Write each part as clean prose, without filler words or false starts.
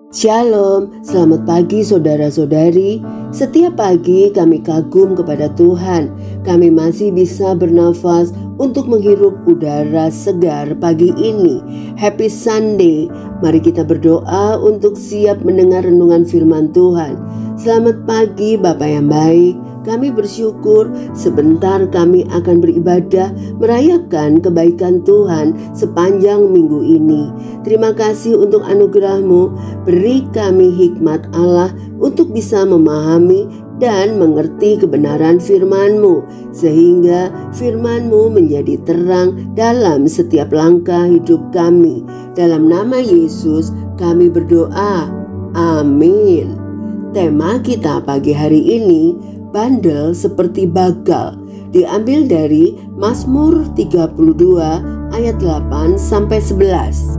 Shalom, selamat pagi saudara-saudari. Setiap pagi kami kagum kepada Tuhan. Kami masih bisa bernafas untuk menghirup udara segar pagi ini. Happy Sunday. Mari kita berdoa untuk siap mendengar renungan firman Tuhan. Selamat pagi Bapa yang baik. Kami bersyukur sebentar kami akan beribadah merayakan kebaikan Tuhan sepanjang minggu ini. Terima kasih untuk anugerah-Mu. Beri kami hikmat Allah untuk bisa memahami dan mengerti kebenaran firman-Mu, sehingga firman-Mu menjadi terang dalam setiap langkah hidup kami. Dalam nama Yesus kami berdoa. Amin. Tema kita pagi hari ini, bandel seperti bagal, diambil dari Mazmur 32 ayat 8-11.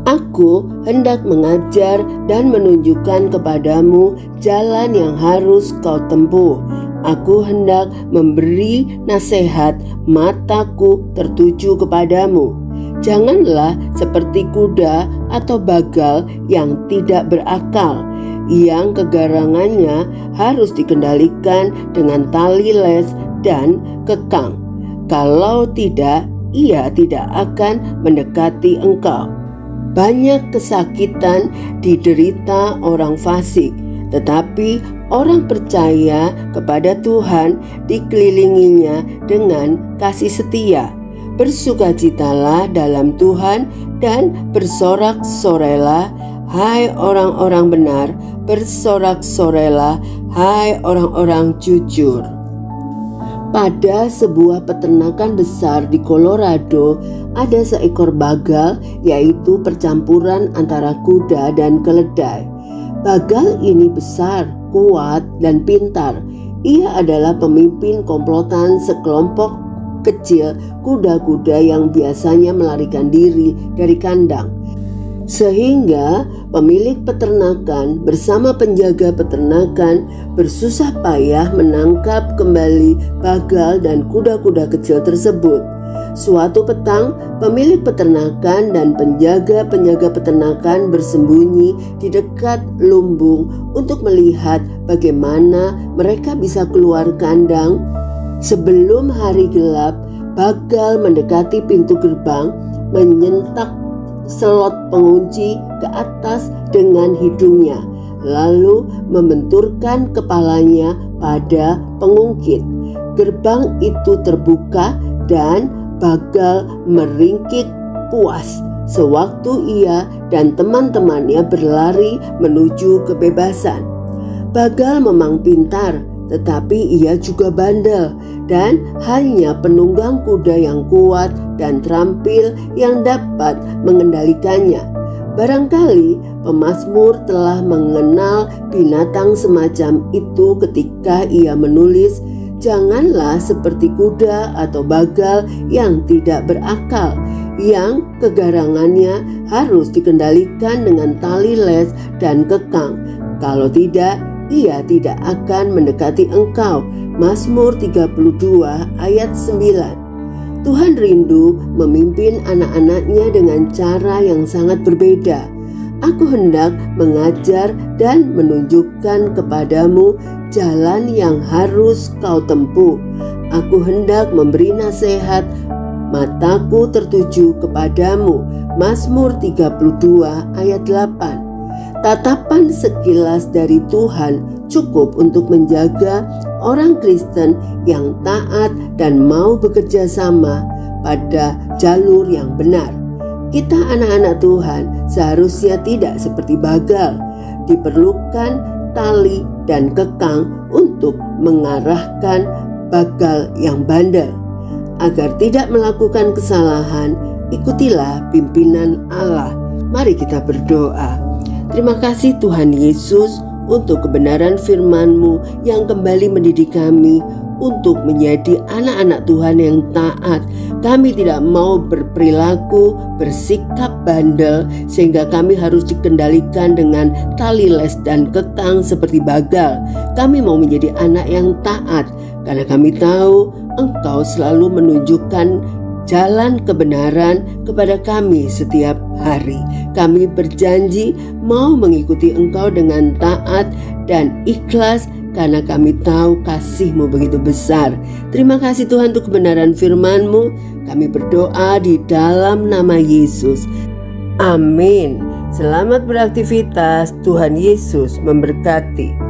Aku hendak mengajar dan menunjukkan kepadamu jalan yang harus kau tempuh. Aku hendak memberi nasihat, mataku tertuju kepadamu. Janganlah seperti kuda atau bagal yang tidak berakal, yang kegarangannya harus dikendalikan dengan tali les dan kekang. Kalau tidak, ia tidak akan mendekati engkau. Banyak kesakitan diderita orang fasik, tetapi orang percaya kepada Tuhan dikelilinginya dengan kasih setia. Bersukacitalah dalam Tuhan dan bersorak-sorailah, hai orang-orang benar, bersorak-sorailah, hai orang-orang jujur. Pada sebuah peternakan besar di Colorado, ada seekor bagal, yaitu percampuran antara kuda dan keledai. Bagal ini besar, kuat, dan pintar. Ia adalah pemimpin komplotan sekelompok kecil kuda-kuda yang biasanya melarikan diri dari kandang. Sehingga pemilik peternakan bersama penjaga peternakan bersusah payah menangkap kembali bagal dan kuda-kuda kecil tersebut. Suatu petang, pemilik peternakan dan penjaga-penjaga peternakan bersembunyi di dekat lumbung untuk melihat bagaimana mereka bisa keluar kandang. Sebelum hari gelap, bagal mendekati pintu gerbang, menyentak selot pengunci ke atas dengan hidungnya, lalu membenturkan kepalanya pada pengungkit. Gerbang itu terbuka dan bagal meringkik puas sewaktu ia dan teman-temannya berlari menuju kebebasan. Bagal memang pintar, tetapi ia juga bandel, dan hanya penunggang kuda yang kuat dan terampil yang dapat mengendalikannya. Barangkali pemazmur telah mengenal binatang semacam itu ketika ia menulis, "Janganlah seperti kuda atau bagal yang tidak berakal, yang kegarangannya harus dikendalikan dengan tali les dan kekang. Kalau tidak, ia tidak akan mendekati engkau." Mazmur 32 ayat 9. Tuhan rindu memimpin anak-anaknya dengan cara yang sangat berbeda. Aku hendak mengajar dan menunjukkan kepadamu jalan yang harus kau tempuh. Aku hendak memberi nasihat, mataku tertuju kepadamu. Mazmur 32 ayat 8. Tatapan sekilas dari Tuhan cukup untuk menjaga orang Kristen yang taat dan mau bekerja sama pada jalur yang benar. Kita anak-anak Tuhan seharusnya tidak seperti bagal. Diperlukan tali dan kekang untuk mengarahkan bagal yang bandel. Agar tidak melakukan kesalahan, ikutilah pimpinan Allah. Mari kita berdoa. Terima kasih Tuhan Yesus untuk kebenaran firman-Mu yang kembali mendidik kami untuk menjadi anak-anak Tuhan yang taat. Kami tidak mau berperilaku, bersikap bandel sehingga kami harus dikendalikan dengan tali les dan kekang seperti bagal. Kami mau menjadi anak yang taat karena kami tahu Engkau selalu menunjukkan jalan kebenaran kepada kami setiap hari. Kami berjanji mau mengikuti Engkau dengan taat dan ikhlas karena kami tahu kasih-Mu begitu besar. Terima kasih Tuhan untuk kebenaran firman-Mu. Kami berdoa di dalam nama Yesus. Amin. Selamat beraktivitas. Tuhan Yesus memberkati.